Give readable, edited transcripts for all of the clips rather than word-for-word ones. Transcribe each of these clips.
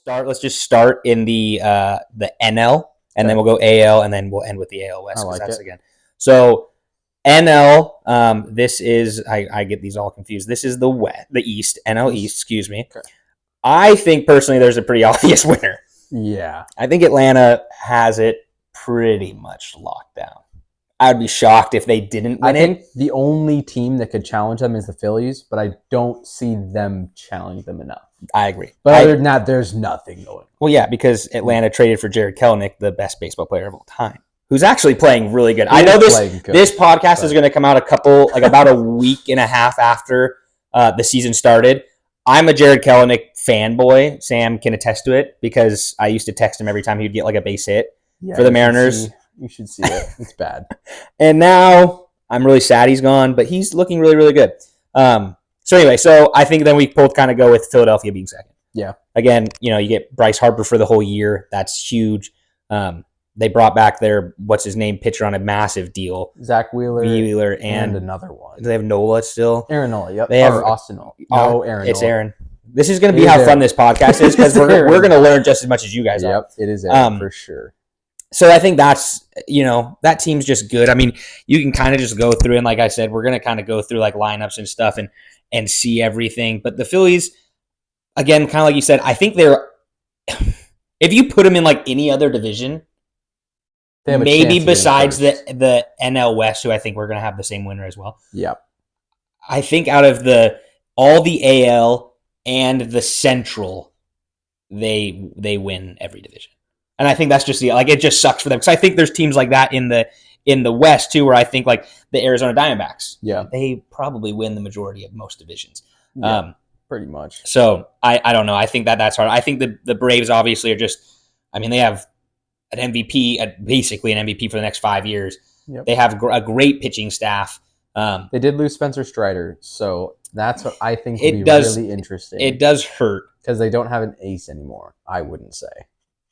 Let's just start in the NL, and then we'll go AL, and then we'll end with the AL West because that's again. So NL, this is I get these all confused. This is the East, NL East. Excuse me. Okay. I think personally, there's a pretty obvious winner. Yeah, I think Atlanta has it pretty much locked down. I would be shocked if they didn't win it. I think the only team that could challenge them is the Phillies, but I don't see them challenge them enough. I agree. But other than that, there's nothing going on. Well, yeah, because Atlanta traded for Jared Kelenic, the best baseball player of all time, who's actually playing really good. I know this podcast is going to come out about a week and a half after the season started. I'm a Jared Kelenic fanboy. Sam can attest to it because I used to text him every time he'd get like a base hit for the Mariners. You should see it. It's bad. And now I'm really sad he's gone, but he's looking really, really good. So anyway, I think then we both kind of go with Philadelphia being second. Yeah. Again, you get Bryce Harper for the whole year. That's huge. They brought back their pitcher on a massive deal. Zach Wheeler. And another one. Do they have Nola still? Aaron Nola, yep. They have Austin Nola. No, Aaron It's Nola. Aaron. This is going to be how fun this podcast is because we're going to learn just as much as you guys are. Yep, it is Aaron for sure. So I think that's, that team's just good. I mean, you can kind of just go through, and like I said, we're going to kind of go through like lineups and stuff and see everything. But the Phillies, again, kind of like you said, I think they're, if you put them in like any other division, maybe besides the NL West, who I think we're going to have the same winner as well. Yep. I think out of all the AL and the Central, they win every division. And I think that's just it just sucks for them because I think there's teams like that in the West too, where I think like the Arizona Diamondbacks, they probably win the majority of most divisions. Yeah, pretty much. So I don't know. I think that's hard. I think the Braves obviously are just. I mean, they have an MVP, basically an MVP for the next 5 years. Yep. They have a great pitching staff. They did lose Spencer Strider, so that's what I think would be really interesting. It does hurt because they don't have an ace anymore. I wouldn't say.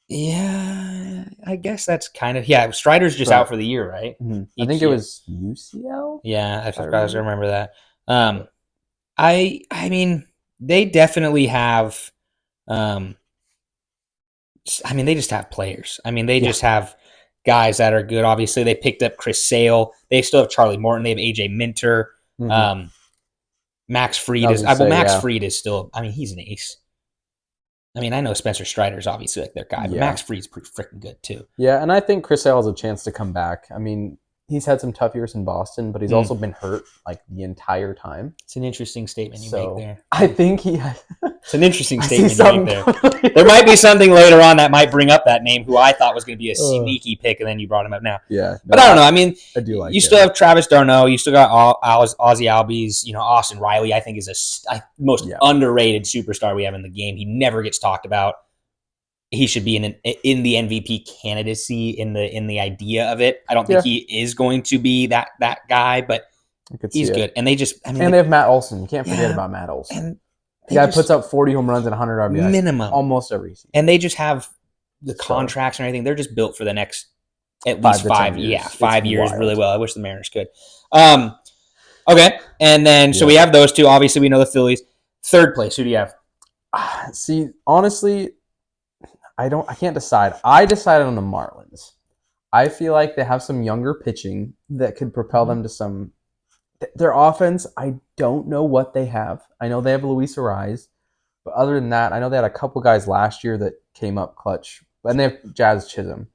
Yeah, I guess that's kind of Strider's just out for the year, right? Mm-hmm. I think it was UCL. Yeah, I remember that. I mean, they definitely have. I mean, they just have players. I mean, they just have guys that are good. Obviously, they picked up Chris Sale. They still have Charlie Morton. They have AJ Minter. Mm-hmm. Max Fried is. Fried is still. I mean, he's an ace. I mean, I know Spencer Strider's obviously like their guy, but Max Fried's pretty freaking good too. Yeah, and I think Chris Sale has a chance to come back. I mean, he's had some tough years in Boston, but he's also been hurt like the entire time. It's an interesting statement you make there. I think it's an interesting statement you make there. There might be something later on that might bring up that name, who I thought was going to be a sneaky pick, and then you brought him up now. Yeah, but I don't know. I mean, I do like you still have Travis d'Arnaud. You still got Ozzie Albies. Austin Riley, I think, is most underrated superstar we have in the game. He never gets talked about. He should be in the MVP candidacy in the idea of it. I don't think he is going to be that guy, but he's good. And they just they have Matt Olson. You can't forget about Matt Olson. And the guy puts up 40 home runs and 100 RBIs minimum almost every season. And they just have the contracts and everything. They're just built for the next at least 5 years. Yeah, 5 years really well. I wish the Mariners could. Okay, and then so we have those two. Obviously, we know the Phillies. Third place. Who do you have? See, honestly, I can't decide. I decided on the Marlins. I feel like they have some younger pitching that could propel them to some. Their offense, I don't know what they have. I know they have Luis Ariz, but other than that, I know they had a couple guys last year that came up clutch. And they have Jazz Chisholm.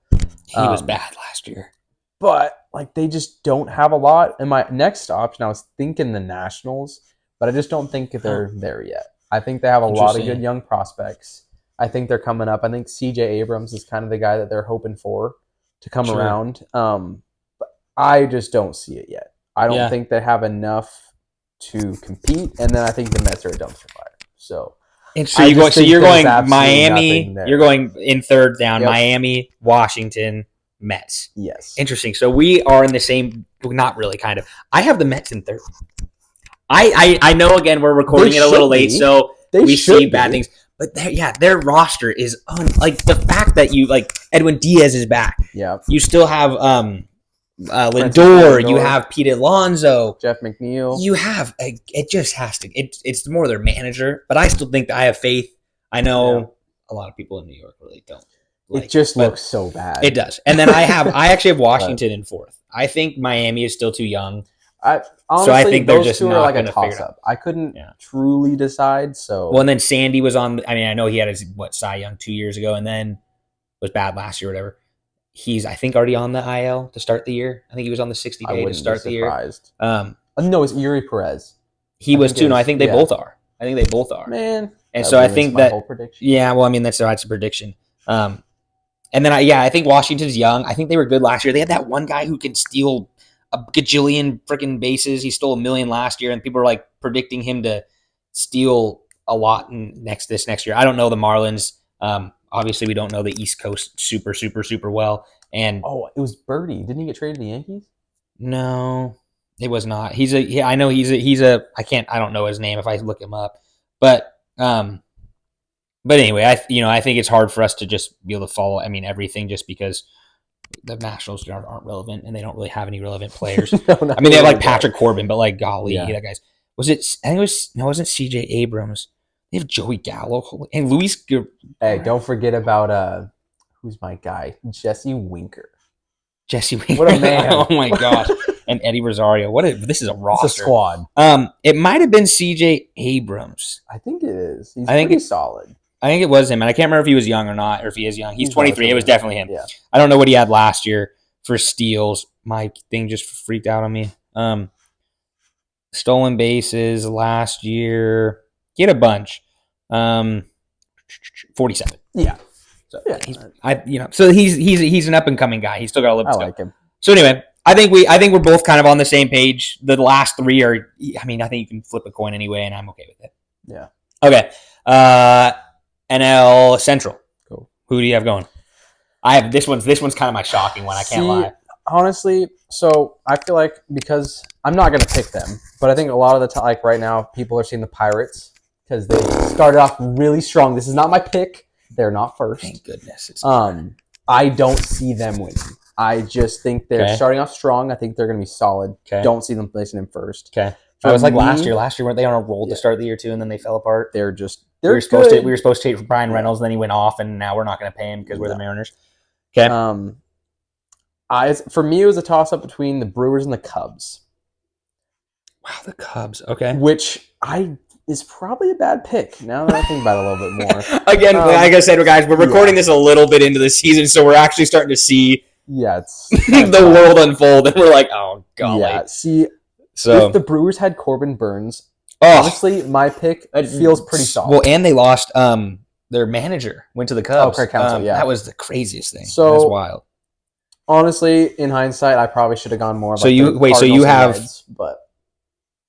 He was bad last year. But they just don't have a lot. And my next option, I was thinking the Nationals, but I just don't think they're there yet. I think they have a lot of good young prospects. I think they're coming up. I think C.J. Abrams is kind of the guy that they're hoping for to come around. But I just don't see it yet. I don't think they have enough to compete. And then I think the Mets are a dumpster fire. So you're going Miami. You're going in third down. Yep. Miami, Washington, Mets. Yes. Interesting. So we are in the same. Not really. Kind of. I have the Mets in third. I know. Again, we're recording it a little late, so we see bad things. But their roster is the fact that you Edwin Diaz is back. Yeah. You still have Lindor. You have Pete Alonso, Jeff McNeil. You have it just has to. It's more their manager, but I still think that I have faith. I know a lot of people in New York really don't. Like, it just looks so bad. It does. And then I actually have Washington in 4th. I think Miami is still too young. Honestly, so I think they're those just two not are like going a to figure toss it out. up. I couldn't truly decide. So Well, and then Sandy was on. I mean, I know he had his Cy Young 2 years ago, and then was bad last year, or whatever. He's I think already on the IL to start the year. I think he was on the 60-day to start the year. No, it's Yuri Perez. He was too. No, I think they both are. I think they both are. Man, and so I think that whole prediction. Yeah, well, I mean that's a prediction. And then I think Washington's young. I think they were good last year. They had that one guy who can steal a gajillion freaking bases. He stole 1 million last year, and people are like predicting him to steal a lot this next year. I don't know the Marlins. Obviously, we don't know the East Coast super well. And it was Birdie. Didn't he get traded to the Yankees? No, it was not. I know he's a. I don't know his name if I look him up, but anyway, I think it's hard for us to just be able to follow. I mean, everything just because the Nationals aren't relevant and they don't really have any relevant players. No, I mean, they have like Patrick Corbin, but like, golly, that guy's. I think it was no, it wasn't C.J. Abrams. They have Joey Gallo and Luis. Hey, don't forget about who's my guy, Jesse Winker. What a man! Oh my gosh! And Eddie Rosario. This is a roster. It's a squad. It might have been C.J. Abrams. I think it is. He's pretty solid. I think it was him, and I can't remember if he was young or not, or if he is young. He's 23. It was definitely him. Yeah. I don't know what he had last year for steals. My thing just freaked out on me. Stolen bases last year. He had a bunch. 47. Yeah. So he's an up and coming guy. He's still got a little bit. I like him. So anyway, I think we're both kind of on the same page. The last 3 are. I mean, I think you can flip a coin anyway, and I'm okay with it. Yeah. Okay. NL Central. Cool. Who do you have going? I have this one's kind of my shocking one. I can't lie. Honestly, so I feel like because I'm not going to pick them, but I think a lot of the time, like right now, people are seeing the Pirates because they started off really strong. This is not my pick. They're not first. Thank goodness. I don't see them winning. I just think they're starting off strong. I think they're going to be solid. Okay. Don't see them placing in first. Okay. It was like last year. Last year, weren't they on a roll to start the year too, and then they fell apart? They're we were supposed to take Brian Reynolds, and then he went off, and now we're not going to pay him because we're the Mariners. Okay. For me, it was a toss-up between the Brewers and the Cubs. Wow, the Cubs. Okay. Which is probably a bad pick now that I think about it a little bit more. Again, like I said, guys, we're recording this a little bit into the season, so we're actually starting to see it's the world unfold, and we're like, oh, golly. Yeah, see, if the Brewers had Corbin Burns, honestly, my pick feels pretty solid. Well, and they lost their manager, went to the Cubs. Craig Counsell, That was the craziest thing. So, that's wild. Honestly, in hindsight, I probably should have gone more about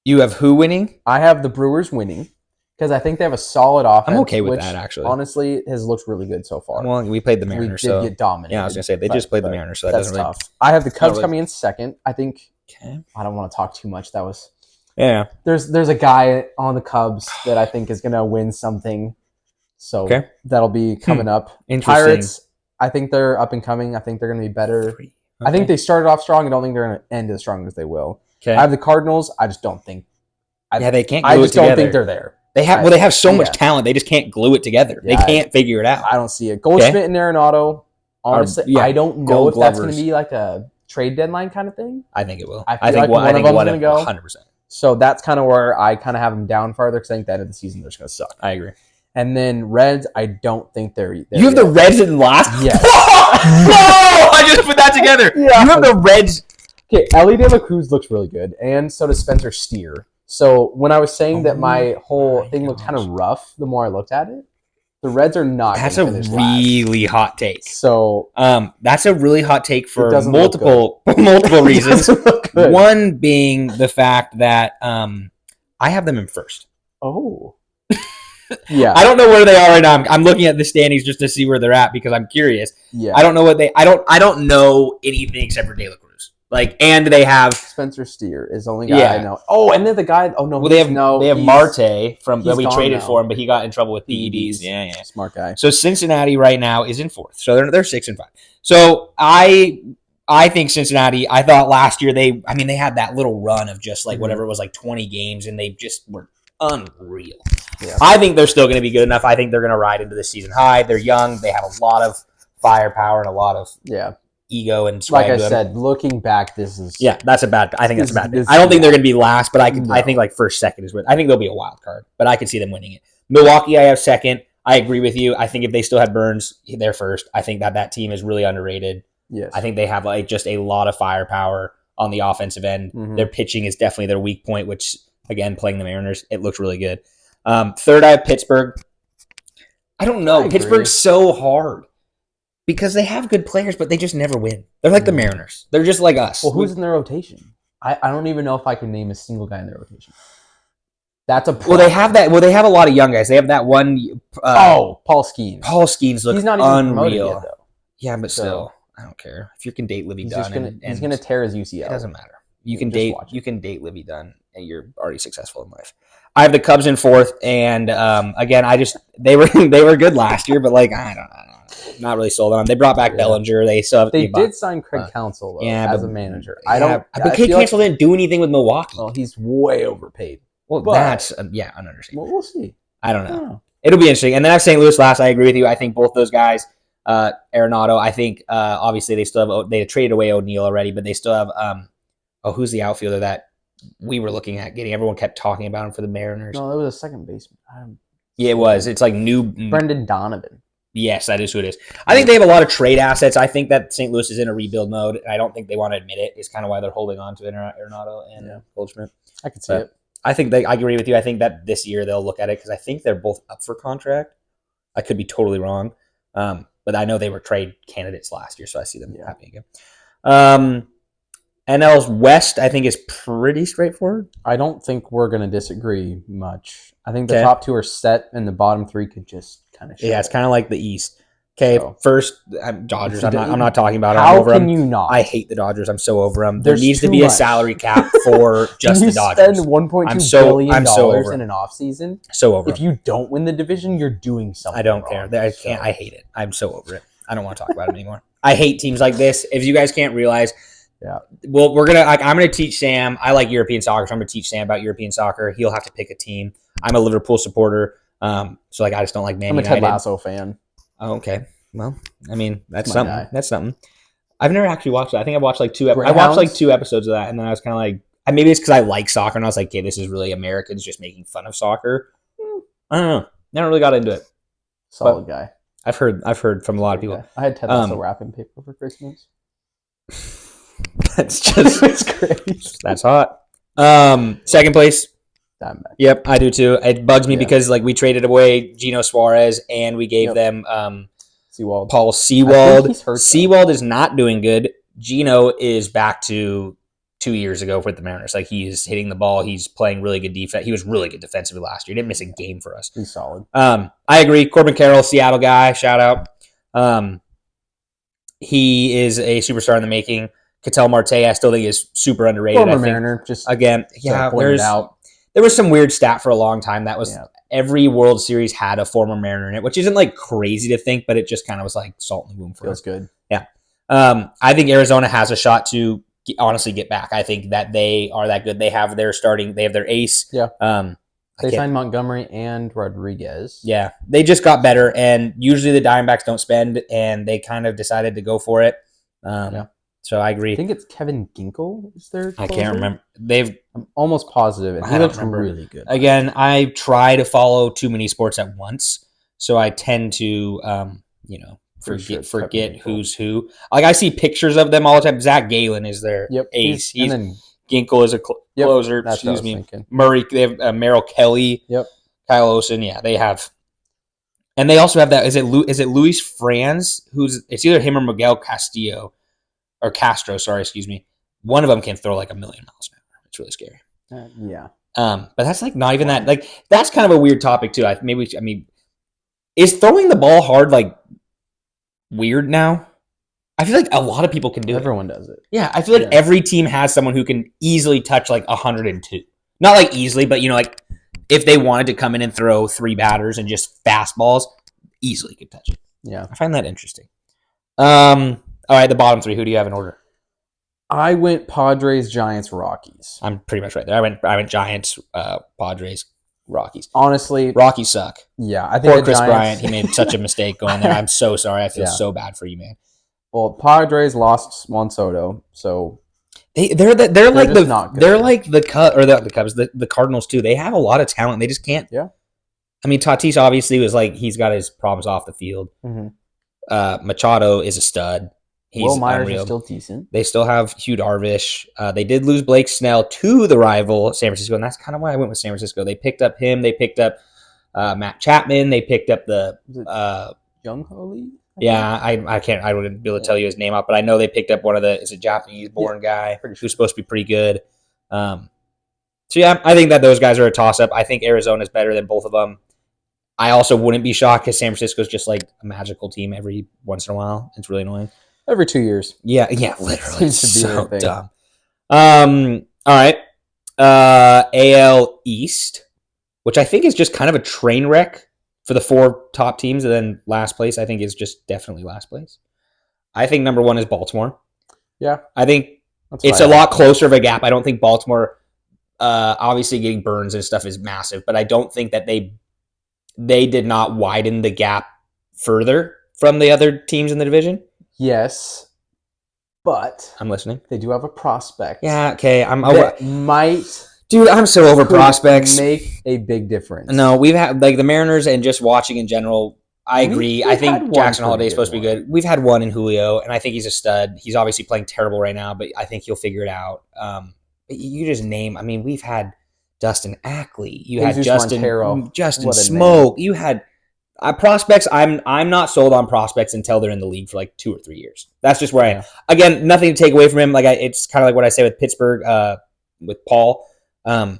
you have who winning? I have the Brewers winning because I think they have a solid offense. I'm okay with that, actually. Honestly, has looked really good so far. Well, we played the Mariners, we did get dominated. Yeah, I was going to say, they just played the Mariners, so that's tough. I have the Cubs coming in second. I think, I don't want to talk too much. That was... Yeah. There's a guy on the Cubs that I think is going to win something. So that'll be coming up. Pirates, I think they're up and coming. I think they're going to be better. Okay. I think they started off strong. I don't think they're going to end as strong as they will. Okay. I have the Cardinals. I just don't think. They can't glue it together. I just don't think they're there. They have so much talent. They just can't glue it together. They can't figure it out. I don't see it. Goldschmidt and Arenado, honestly, I don't know if that's going to be like a trade deadline kind of thing. I think it will. I think one of them is going to go. 100%. So that's kind of where I kind of have them down farther because I think the end of the season they're just going to suck. I agree. And then Reds, I don't think they're you have the Reds in last? Yes. No! I just put that together. Yeah. You have the Reds. Okay, Ellie De La Cruz looks really good, and so does Spencer Steer. So when I was saying that my whole thing looked kind of rough, the more I looked at it, the Reds are not. That's a really hot take. So that's a really hot take for multiple reasons. One being the fact that I have them in first. Oh. Yeah. I don't know where they are right now. I'm looking at the standings just to see where they're at because I'm curious. Yeah. I don't know I don't know anything except for De La Cruz. And they have Spencer Steer is the only guy I know. Oh, and then the guy. Oh no. Well, they have Marte from that we traded for him, but he got in trouble with PEDs. Yeah. Smart guy. So Cincinnati right now is in fourth. So they're 6-5. So I think Cincinnati. I thought last year they had that little run of just like whatever it was, like 20 games, and they just were unreal. Yeah. I think they're still going to be good enough. I think they're going to ride into the season high. They're young. They have a lot of firepower and a lot of ego and swag. Like I said, looking back, this is that's a bad. I think that's a bad thing. this I don't is think they're bad. going to be last, but I think like first, second is what I think they'll be a wild card. But I could see them winning it. Milwaukee, I have second. I agree with you. I think if they still had Burns, they're first. I think that team is really underrated. Yes. I think they have like just a lot of firepower on the offensive end. Mhm. Their pitching is definitely their weak point, which again, playing the Mariners, it looks really good. Third, I have Pittsburgh. I don't know. Pittsburgh's so hard because they have good players, but they just never win. They're like the Mariners. They're just like us. Well, who's in their rotation? I don't even know if I can name a single guy in their rotation. That's a problem. Well, they have that. Well, they have a lot of young guys. They have that one. Paul Skeens. Paul Skeens looks He's not even promoted unreal. yet, though. Yeah, but still, I don't care if you can date Livy Dunn. He's gonna tear his UCL. It doesn't matter. You can date Livy Dunn, and you're already successful in life. I have the Cubs in fourth, and again, they were good last year, but like I don't know, not really sold on them. They brought back Bellinger. They did sign Craig Counsell though, as a manager. But Craig Counsell didn't do anything with Milwaukee. Well, he's way overpaid. Well, that's ununderstandable. Well, we'll see. I don't know. It'll be interesting. And then I have St. Louis last. I agree with you. I think both those guys, Arenado. I think obviously they traded away O'Neill already, but they still have who's the outfielder that we were looking at getting? Everyone kept talking about him for the Mariners. No, that was a second baseman. Yeah, it was. It's like new Brendan Donovan. Yes, that is who it is. I think they have a lot of trade assets. I think that St. Louis is in a rebuild mode, and I don't think they want to admit it. It's kind of why they're holding on to Arenado and Goldschmidt. I can see it. I think I agree with you. I think that this year they'll look at it because I think they're both up for contract. I could be totally wrong, but I know they were trade candidates last year, so I see them happening again. NL's West, I think, is pretty straightforward. I don't think we're going to disagree much. I think the top two are set, and the bottom three could just kind of show. Yeah, it's kind of like the East. Okay, first, Dodgers. I'm not talking about them. How can you not? I hate the Dodgers. I'm so over them. There needs to be a salary cap for just the Dodgers. You spend $1.2 billion in an offseason. So over. If you don't win the division, you're doing something. I don't care. I can't. I hate it. I'm so over it. I don't want to talk about it anymore. I hate teams like this. If you guys can't realize. Yeah. Well, I'm gonna teach Sam. I like European soccer, so I'm gonna teach Sam about European soccer. He'll have to pick a team. I'm a Liverpool supporter, so like I just don't like Man United. I'm a Ted Lasso fan. Oh, okay. Well, I mean that's something. Guy. That's something. I've never actually watched it. I think I watched like two. I watched like 2 episodes of that, and then I was kind of like, maybe it's because I like soccer, and I was like, okay, this is really Americans just making fun of soccer. I don't know. Never really got into it. Solid guy. I've heard from a lot of people. I had Ted Lasso wrapping paper for Christmas. That's just it's great. That's hot. Second place. Diamondback. Yep, I do too. It bugs me because like we traded away Geno Suarez and we gave them Seawald. Paul Seawald. Seawald is not doing good. Geno is back to 2 years ago with the Mariners. Like he's hitting the ball. He's playing really good defense. He was really good defensively last year. He didn't miss a game for us. He's solid. I agree. Corbin Carroll, Seattle guy. Shout out. He is a superstar in the making. Ketel Marte, I still think is super underrated. Former Mariner, just again, there was some weird stat for a long time that was every World Series had a former Mariner in it, which isn't like crazy to think, but it just kind of was like salt in the wound for us. Feels good. Yeah, I think Arizona has a shot to honestly get back. I think that they are that good. They have their ace. Yeah. They signed Montgomery and Rodriguez. Yeah, they just got better, and usually the Diamondbacks don't spend, and they kind of decided to go for it. So I agree. I think it's Kevin Ginkel is there. I can't remember. I'm almost positive. And he looks really good. Again, I try to follow too many sports at once, so I tend to, forget who's who. Like I see pictures of them all the time. Zach Gallen is their ace. Ginkel is a closer. Excuse me. Murray. They have Merrill Kelly. Yep. Kyle Olsen. Yeah, they have. And they also have that. Is it Luis Franz? It's either him or Miguel Castillo. Or Castro, sorry, excuse me. One of them can throw like 1,000,000 miles an hour. It's really scary. Yeah. But that's like not even that. Like that's kind of a weird topic too. Is throwing the ball hard like weird now? I feel like a lot of people can do it. Everyone does it. Yeah, I feel like every team has someone who can easily touch like 102. Not like easily, but like if they wanted to come in and throw 3 batters and just fastballs, easily could touch it. Yeah, I find that interesting. All right, the bottom 3. Who do you have in order? I went Padres, Giants, Rockies. I'm pretty much right there. I went Giants, Padres. Rockies. Honestly, Rockies suck. yeah, I think Poor the Chris Giants, Bryant. He made such a mistake going there. I'm so sorry. I feel Yeah. so bad for you, man. Well, Padres lost Juan Soto, so They're like just not good. they're like the Cubs, the Cardinals too. They have a lot of talent. They just can't. Yeah. I mean, Tatis obviously was like he's got his problems off the field. Machado is a stud. He's Will Myers unreal. is still decent. They still have Hugh Darvish. They did lose Blake Snell to the rival San Francisco, and that's kind of why I went with San Francisco. They picked up him. They picked up Matt Chapman. They picked up the Young Holy. Yeah, I wouldn't be able to tell you his name up, but I know they picked up one of the is a Japanese born guy who's supposed to be pretty good. So yeah, I think that those guys are a toss up. I think Arizona's better than both of them. I also wouldn't be shocked because San Francisco's just like a magical team every once in a while. It's really annoying. Every 2 years. Yeah, literally. Seems to be so their thing. dumb. All right. AL East, which I think is just kind of a train wreck for the 4 top teams, and then last place I think is just definitely last place. I think number 1 is Baltimore. Yeah. I think it's a lot closer of a gap. I don't think Baltimore, obviously getting Burns and stuff is massive, but I don't think that they did not widen the gap further from the other teams in the division. Yes, but I'm listening. They do have a prospect. Yeah, okay. Dude, I'm so over prospects. Make a big difference. No, we've had like the Mariners and just watching in general. I agree. I think Jackson Holliday is supposed to be good. We've had one in Julio, and I think he's a stud. He's obviously playing terrible right now, but I think he'll figure it out. You just name. I mean, we've had Dustin Ackley. You had Justin Smoke. You had prospects. I'm not sold on prospects until they're in the league for like 2 or 3 years. That's just where I am. Again, nothing to take away from him. Like it's kind of like what I say with Pittsburgh, with Paul. I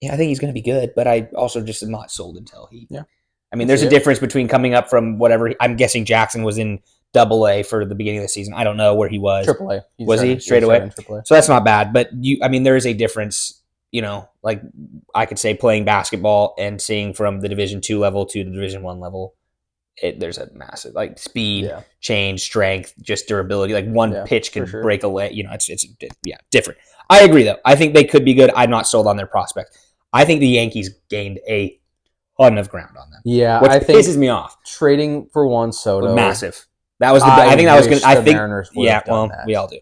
think he's going to be good, but I also just am not sold until he. Yeah. I mean, there's a difference between coming up from whatever. I'm guessing Jackson was in AA for the beginning of the season. I don't know where he was. AAA. Was he straight away? So that's not bad, but there is a difference. Like I could say playing basketball and seeing from the Division II level to the Division I level, there's a massive like speed, change, strength, just durability. Like one pitch can break a leg. It's different. I agree though. I think they could be good. I'm not sold on their prospects. I think the Yankees gained a ton of ground on them. Yeah, which pisses me off. Trading for Juan Soto, massive. That was I think that was good. I think Mariners we all do.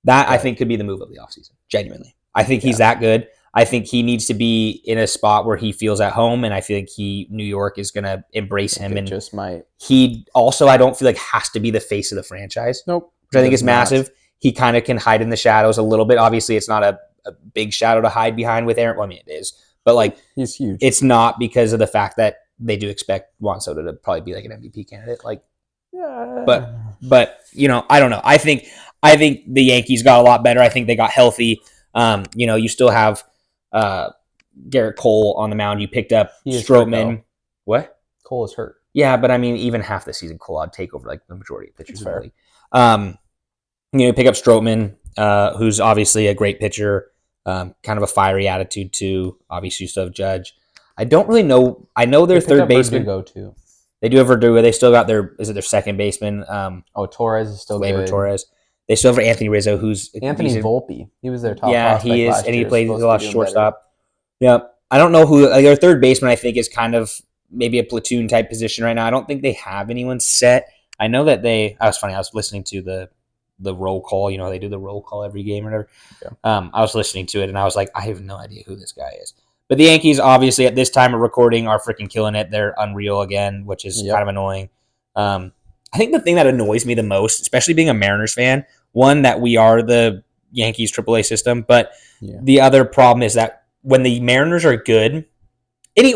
That I think could be the move of the offseason. Genuinely, I think he's that good. I think he needs to be in a spot where he feels at home, and I feel like New York is going to embrace him. And just might. He also, I don't feel like has to be the face of the franchise. Nope. Which I think is massive. He kind of can hide in the shadows a little bit. Obviously, it's not a big shadow to hide behind with Aaron. Well, I mean, it is. But like he's huge. It's not because of the fact that they do expect Juan Soto to probably be like an MVP candidate. Like, but I don't know. I think the Yankees got a lot better. I think they got healthy. You still have Garrett Cole on the mound. You picked up Stroman. What? Cole is hurt. Yeah, but I mean, even half the season, Cole would take over like the majority of pitchers in the league. Pick up Stroman, who's obviously a great pitcher. Kind of a fiery attitude too. Obviously, you still have Judge. I don't really know. I know their third baseman. Verdugo too. They do have Verdugo. They still got their second baseman. Torres is still good. Torres. They still have Anthony Rizzo, who's Anthony Volpe. He was their top. Yeah, he is, and he plays a lot of shortstop. Yeah, I don't know who their third baseman. I think is kind of maybe a platoon type position right now. I don't think they have anyone set. I know that they. I was listening to the roll call. They do the roll call every game or whatever. Yeah. I was listening to it and I was like, I have no idea who this guy is. But the Yankees, obviously, at this time of recording, are freaking killing it. They're unreal again, which is kind of annoying. I think the thing that annoys me the most, especially being a Mariners fan, one, that we are the Yankees AAA system, but the other problem is that when the Mariners are good,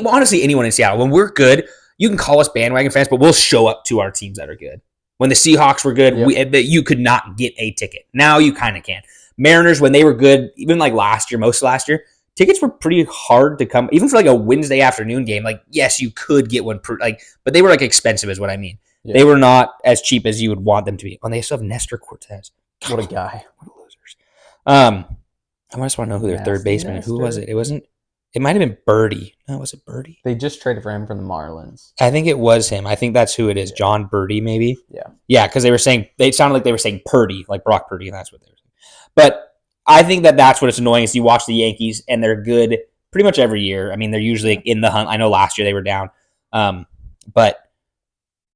honestly, anyone in Seattle, when we're good, you can call us bandwagon fans, but we'll show up to our teams that are good. When the Seahawks were good, you could not get a ticket. Now you kind of can. Mariners, when they were good, even like most of last year, tickets were pretty hard to come. Even for like a Wednesday afternoon game, like yes, you could get one, but they were like expensive, is what I mean. Yeah. They were not as cheap as you would want them to be. And they still have Nestor Cortez. What a guy! What losers. I just want to know who their third baseman. Nestor. Who was it? It wasn't. It might have been Birdie. No, was it Birdie? They just traded for him from the Marlins. I think it was him. I think that's who it is. John Birdie, maybe. Yeah. Yeah, because it sounded like they were saying Purdy, like Brock Purdy, and that's what they were saying. But I think that's what it's annoying is you watch the Yankees and they're good pretty much every year. I mean, they're usually in the hunt. I know last year they were down, but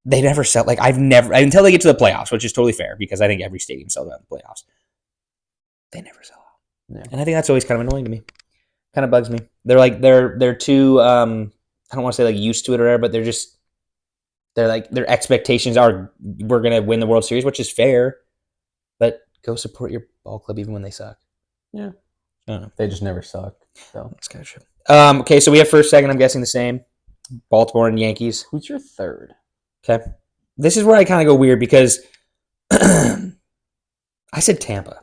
they never sell. Like I've never until they get to the playoffs, which is totally fair because I think every stadium sells out in the playoffs. They never sell out, and I think that's always kind of annoying to me. Kind of bugs me. They're like they're too. I don't want to say like used to it or whatever, but they're like their expectations are we're gonna win the World Series, which is fair. But go support your ball club even when they suck. Yeah, I don't know. they just never suck. So that's kind of true. Okay, so we have first, second. I'm guessing the same. Baltimore and Yankees. Who's your third? Okay, this is where I kind of go weird because I said Tampa.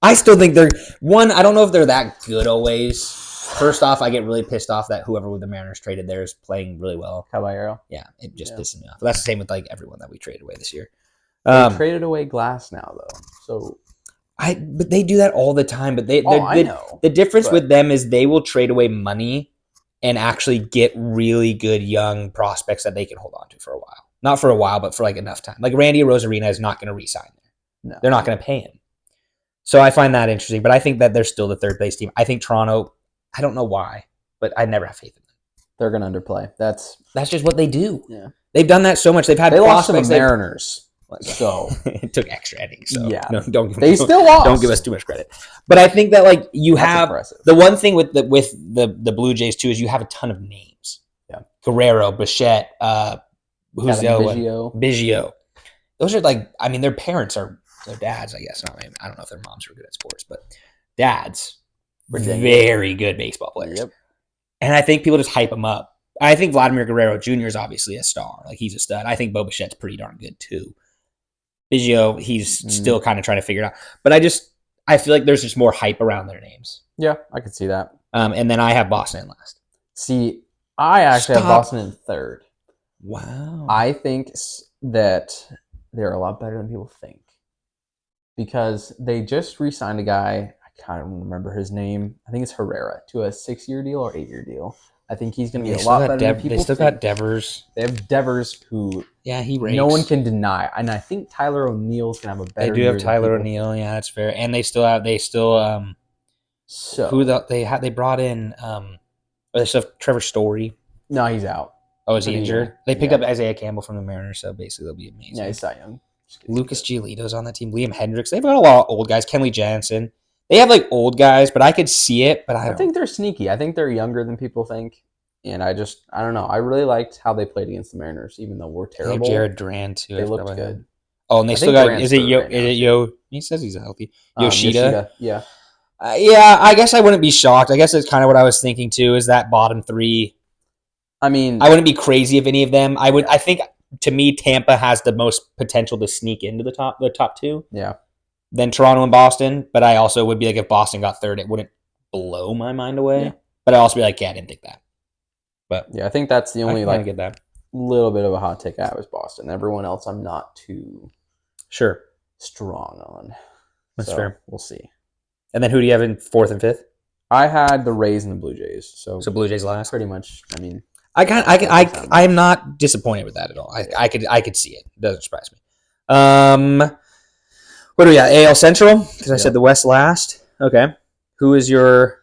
I still think they're one. I don't know if they're that good always. First off, I get really pissed off that whoever the Mariners traded there is playing really well. Caballero. Yeah, it just pisses me off. But that's the same with like everyone that we traded away this year. They traded away Glass now though, so but they do that all the time. But I know. The difference with them is they will trade away money and actually get really good young prospects that they can hold on to for a while. Not for a while, but for like enough time. Like Randy Rosarina is not going to re-sign there. No. They're not going to pay him. So I find that interesting. But I think that they're still the third place team. I think Toronto, I don't know why, but I never have faith in them. They're going to underplay. That's just what they do. Yeah. They've done that so much. They've had lost to the Mariners. So it took extra innings. So yeah, no, still lost. Don't give us too much credit. But I think that like you have impressive. The one thing with the Blue Jays too is you have a ton of names. Yeah, Guerrero, Bichette, who's the other one? Biggio. Those are like I mean their parents are their dads. I guess not. I don't know if their moms were good at sports, but dads were very good baseball players. Yep. And I think people just hype them up. I think Vladimir Guerrero Jr. is obviously a star. Like he's a stud. I think Bo Bichette's pretty darn good too. Biggio, he's still kind of trying to figure it out. But I feel like there's just more hype around their names. Yeah, I could see that. And then I have Boston in last. See, I actually have Boston in third. Wow. I think that they're a lot better than people think. Because they just re-signed a guy, I can't remember his name. I think it's Herrera, to a 6-year deal or 8-year deal. I think he's going to be a lot better than people think. They still got Devers. They have Devers who he rakes. No one can deny. And I think Tyler O'Neill's going to have a better They do have Tyler O'Neill. Yeah, that's fair. And they still they brought in they still have Trevor Story. No, he's out. Oh, is he injured? They picked up Isaiah Campbell from the Mariners, so basically they'll be amazing. Yeah, he's not young. Lucas Giolito's on that team. Liam Hendricks. They've got a lot of old guys. Kenley Jansen. They have like old guys, but I could see it. But I think they're sneaky. I think they're younger than people think. And I don't know. I really liked how they played against the Mariners, even though we're terrible. They have Jared Duran too. They looked good. Oh, and they still got. Is it Yo? He says he's healthy. Yoshida. Yeah. Yeah, I guess I wouldn't be shocked. I guess that's kind of what I was thinking too. Is that bottom three? I mean, I wouldn't be crazy if any of them. I would. I think to me, Tampa has the most potential to sneak into the top two. Yeah. Then Toronto and Boston, but I also would be like if Boston got third, it wouldn't blow my mind away. Yeah. But I'd also be like, yeah, I didn't think that. But yeah, I think that's the only get that. Little bit of a hot take I have is Boston. Everyone else I'm not too strong on. That's fair. We'll see. And then who do you have in fourth and fifth? I had the Rays and the Blue Jays. So Blue Jays last? Pretty much. I mean, I'm not disappointed with that at all. I could see it. It doesn't surprise me. What do we got? AL Central? Because I said the West last. Okay. Who is your...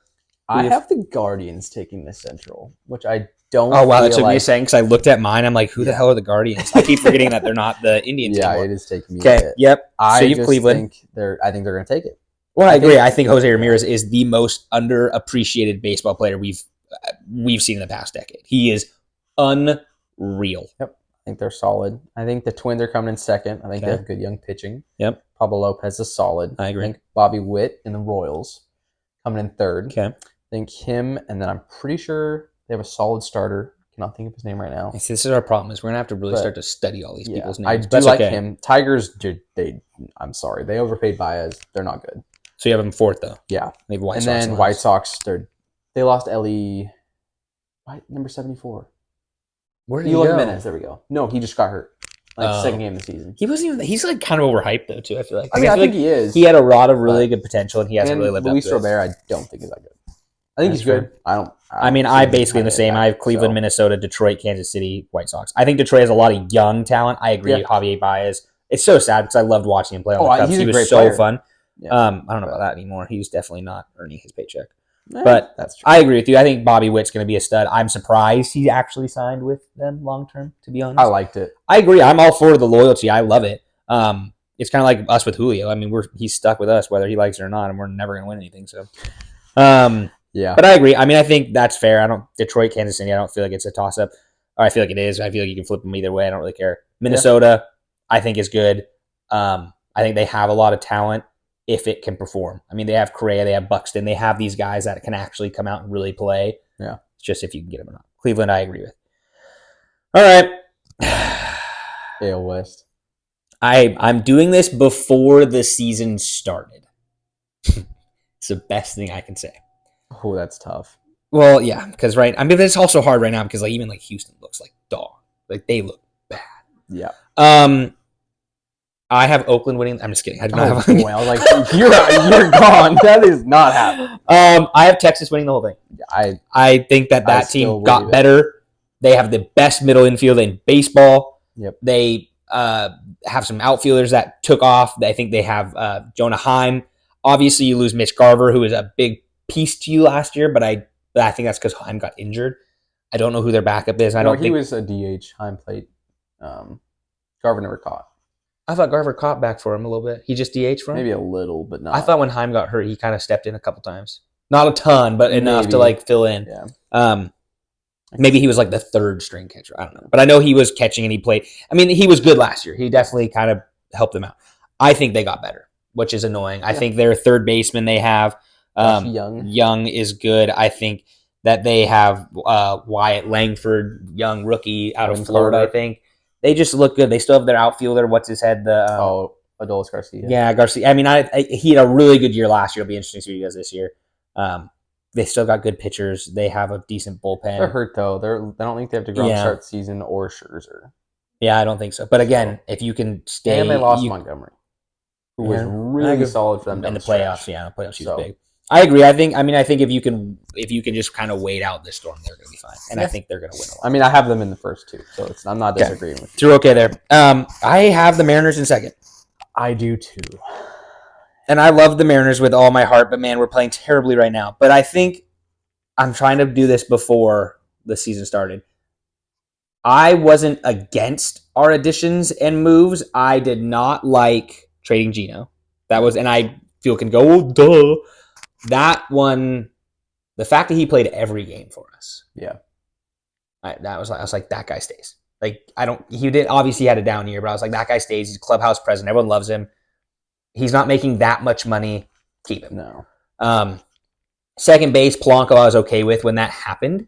I have the Guardians taking the Central, which I don't Oh, wow. That took me a second because I looked at mine. I'm like, who the hell are the Guardians? I keep forgetting that they're not the Indians anymore. It is taking me a bit. Yep. So you have Cleveland. I think they're going to take it. Well, I agree. I think Jose Ramirez is the most underappreciated baseball player we've seen in the past decade. He is unreal. Yep. I think they're solid. I think the Twins are coming in second. I think they have good young pitching. Yep. Pablo Lopez is solid. I agree. I think Bobby Witt in the Royals coming in third. Okay. I think him, and then I'm pretty sure they have a solid starter. Cannot think of his name right now. This is our problem. Is we're gonna have to really start to study all these people's names. I do like him. Tigers, I'm sorry, they overpaid Baez. They're not good. So you have him fourth though. Yeah. They have White and Sox then White Sox, they lost Ellie. Number 74. Where did he go? Minutes. There we go. No, he just got hurt. Second game of the season. He wasn't even. He's like kind of overhyped though too. I feel like. I think he is. He had a lot of really good potential, and he hasn't really lived up to it. Luis Robert, I don't think is that good. I think he's good. I basically the same. I have Cleveland, Minnesota, Detroit, Kansas City, White Sox. I think Detroit has a lot of young talent. I agree. Yeah. Javier Baez. It's so sad because I loved watching him play on the Cubs. He was so fun. Yeah. I don't know about that anymore. He was definitely not earning his paycheck. But That's true. I agree with you. I think Bobby Witt's going to be a stud. I'm surprised he actually signed with them long term, to be honest. I liked it. I agree. I'm all for the loyalty. I love it. It's kind of like us with Julio. I mean, he's stuck with us whether he likes it or not, and we're never going to win anything. So, yeah. But I agree. I mean, I think that's fair. Detroit, Kansas City. I don't feel like it's a toss up. Or I feel like it is. I feel like you can flip them either way. I don't really care. Minnesota, I think is good. I think they have a lot of talent if it can perform. I mean, they have Correa, they have Buxton, they have these guys that can actually come out and really play. Yeah. It's just if you can get them or not. Cleveland, I agree with. All right. AL West. I'm doing this before the season started. It's the best thing I can say. Oh, that's tough. Well, yeah, because it's also hard right now because even Houston looks like dog. Like they look bad. Yeah. I have Oakland winning. I'm just kidding. I do not have. Boy, I was like, you're gone. That is not happening. I have Texas winning the whole thing. I think that team got better. They have the best middle infield in baseball. Yep. They have some outfielders that took off. I think they have Jonah Heim. Obviously, you lose Mitch Garver, who was a big piece to you last year, but I think that's because Heim got injured. I don't know who their backup is. He was a DH. Heim played. Garver never caught. I thought Garver caught back for him a little bit. He just DH for him? Maybe a little, but not. I thought when Heim got hurt, he kind of stepped in a couple times. Not a ton, but enough to fill in. Yeah. Maybe he was like the third string catcher. I don't know. But I know he was catching and he played. I mean, he was good last year. He definitely kind of helped them out. I think they got better, which is annoying. I think their third baseman they have, Young is good. I think that they have Wyatt Langford, young rookie out of Florida, I think. They just look good. They still have their outfielder. What's his head? Adolis Garcia. Yeah, Garcia. I mean, he had a really good year last year. It'll be interesting to see what he does this year. They still got good pitchers. They have a decent bullpen. They're hurt though. I don't think they have to go start the season or Scherzer. Yeah, I don't think so. But again, if you can stay, and they lost Montgomery, who was really solid for them in the playoffs. Yeah, the playoffs he was big. I agree. I think if you can just kind of wait out this storm, they're going to be fine, and I think they're going to win a lot. I mean, I have them in the first two, so I'm not disagreeing with you. So you're okay there. I have the Mariners in second. I do too. And I love the Mariners with all my heart, but man, we're playing terribly right now. But I think I'm trying to do this before the season started. I wasn't against our additions and moves. I did not like trading Gino. And I feel can go, oh, duh. That one, the fact that he played every game for us. Yeah. I was like, that guy stays. He had a down year, but I was like, that guy stays. He's clubhouse president. Everyone loves him. He's not making that much money. Keep him. No. Second base, Polanco, I was okay with when that happened.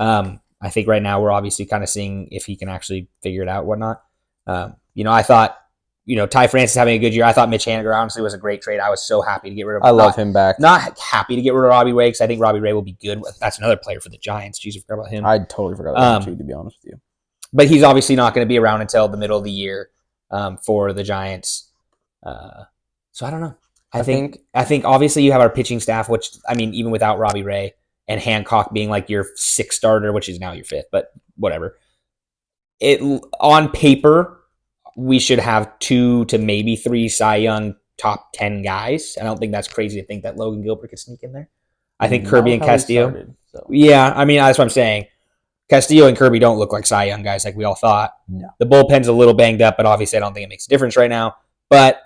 I think right now we're obviously kind of seeing if he can actually figure it out, whatnot. I thought, Ty France is having a good year. I thought Mitch Haniger honestly was a great trade. I was so happy to get rid of him. I love him back. Not happy to get rid of Robbie Ray because I think Robbie Ray will be good. That's another player for the Giants. Jeez, I forgot about him. I totally forgot about him too, to be honest with you. But he's obviously not going to be around until the middle of the year for the Giants. So I don't know. I think obviously you have our pitching staff, which, I mean, even without Robbie Ray and Hancock being like your sixth starter, which is now your fifth, but whatever. On paper, we should have 2 to maybe 3 Cy Young top 10 guys. I don't think that's crazy to think that Logan Gilbert could sneak in there. I think Kirby and Castillo. Yeah, I mean, that's what I'm saying. Castillo and Kirby don't look like Cy Young guys like we all thought. No. The bullpen's a little banged up, but obviously I don't think it makes a difference right now. But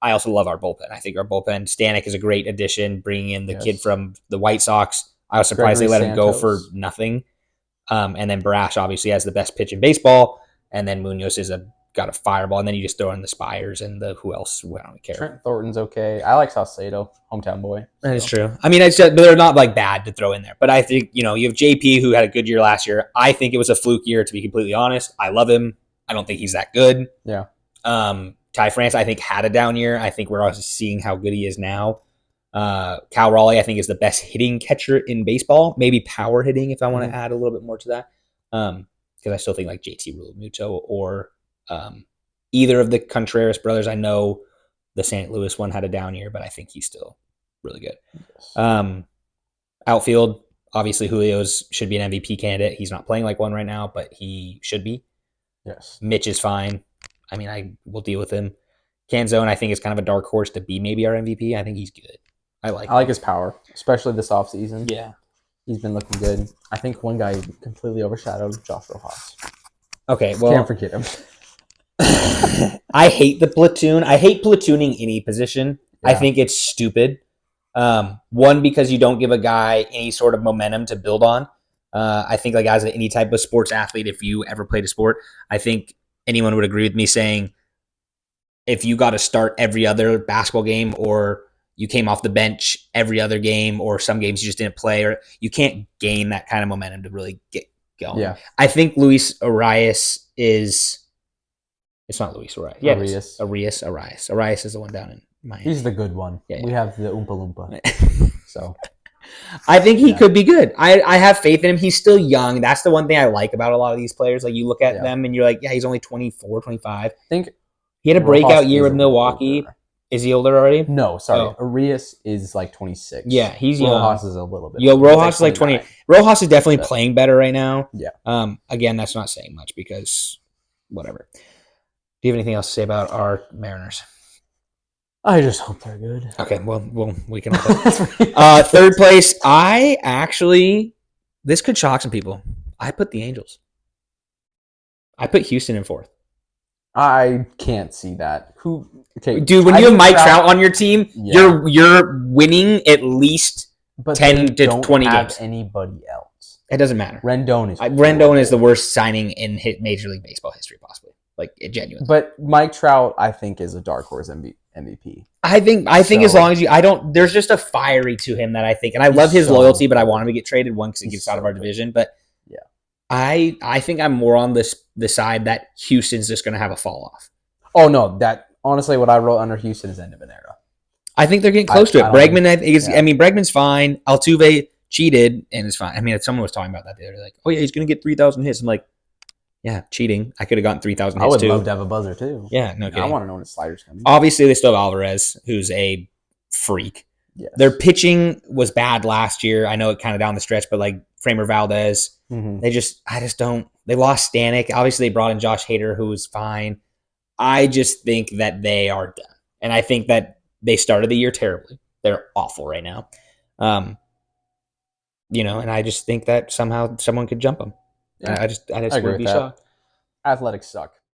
I also love our bullpen. I think our bullpen, Stanek is a great addition, bringing in the kid from the White Sox. I was surprised they let him go for nothing. And then Brash obviously has the best pitch in baseball. And then Munoz got a fireball. And then you just throw in the Spires and who else? I don't care. Trent Thornton's okay. I like Saucedo, hometown boy. That is true. I mean, they're not like bad to throw in there. But I think, you have JP who had a good year last year. I think it was a fluke year, to be completely honest. I love him. I don't think he's that good. Yeah. Ty France, I think, had a down year. I think we're also seeing how good he is now. Cal Raleigh, I think, is the best hitting catcher in baseball. Maybe power hitting, if I want to add a little bit more to that. Because I still think like JT Realmuto or either of the Contreras brothers. I know the St. Louis one had a down year, but I think he's still really good. Yes. Outfield, obviously Julio's should be an MVP candidate. He's not playing like one right now, but he should be. Yes. Mitch is fine. I mean, I will deal with him. Canzone, I think, is kind of a dark horse to be maybe our MVP. I think he's good. I like I like him. his power, especially this offseason. Yeah. He's been looking good. I think one guy completely overshadowed Josh Rojas. Okay, Can't well, forget him. I hate the platoon. I hate platooning any position. I Yeah. think it's stupid. One, because you don't give a guy any sort of momentum to build on. I think like as any type of sports athlete, if you ever played a sport, I think anyone would agree with me saying if you got to start every other basketball game or you came off the bench every other game or some games you just didn't play or you can't gain that kind of momentum to really get going. Yeah. I think Luis Arias is it's not Luis Arias. Yeah, Arias. Arias. Arias is the one down in Miami. He's the good one. Yeah, We yeah. have the Oompa Loompa. So I think he could be good. I have faith in him. He's still young. That's the one thing I like about a lot of these players. Like you look at them and you're like, yeah, he's only 24, 25. I think He had a Rojas breakout year is with Milwaukee. older. Is he older already? No, sorry. Oh. Arias is like 26. Yeah, he's Rojas young. is a little bit. Yo, older. He's Rojas is like 20. 29. Rojas is definitely playing better right now. Yeah. Again, that's not saying much because whatever. Do you have anything else to say about our Mariners? I just hope they're good. Okay, well, we can. Third place. I actually, this could shock some people. I put the Angels. I put Houston in fourth. I can't see that. Who? Okay, dude. When you have Mike Trout on your team, you're winning at least 10 to 20 games. Anybody else? It doesn't matter. Rendon is the worst signing in Major League Baseball history, possibly. Like genuinely. But Mike Trout, I think, is a dark horse MVP. I think as long as there's just a fiery to him that I think, and I love his loyalty, but I want him to get traded because it gets out of our division. But yeah, I think I'm more on the side that Houston's just going to have a fall off. Oh no, that honestly, what I wrote under Houston is end of an era. I think they're getting close to it. Bregman, Bregman's fine. Altuve cheated and it's fine. I mean, if someone was talking about that, they're like, "Oh yeah, he's going to get 3,000 hits." I'm like, yeah, cheating. I could have gotten 3,000 hits too. I would love to have a buzzer too. Yeah, no kidding. I want to know when the slider's coming. Obviously, they still have Alvarez, who's a freak. Yes. Their pitching was bad last year. I know it kind of down the stretch, but like Framer Valdez, I just don't. They lost Stanek. Obviously, they brought in Josh Hader, who was fine. I just think that they are done. And I think that they started the year terribly. They're awful right now. And I just think that somehow someone could jump them. Yeah. I just would be shocked. Athletics suck.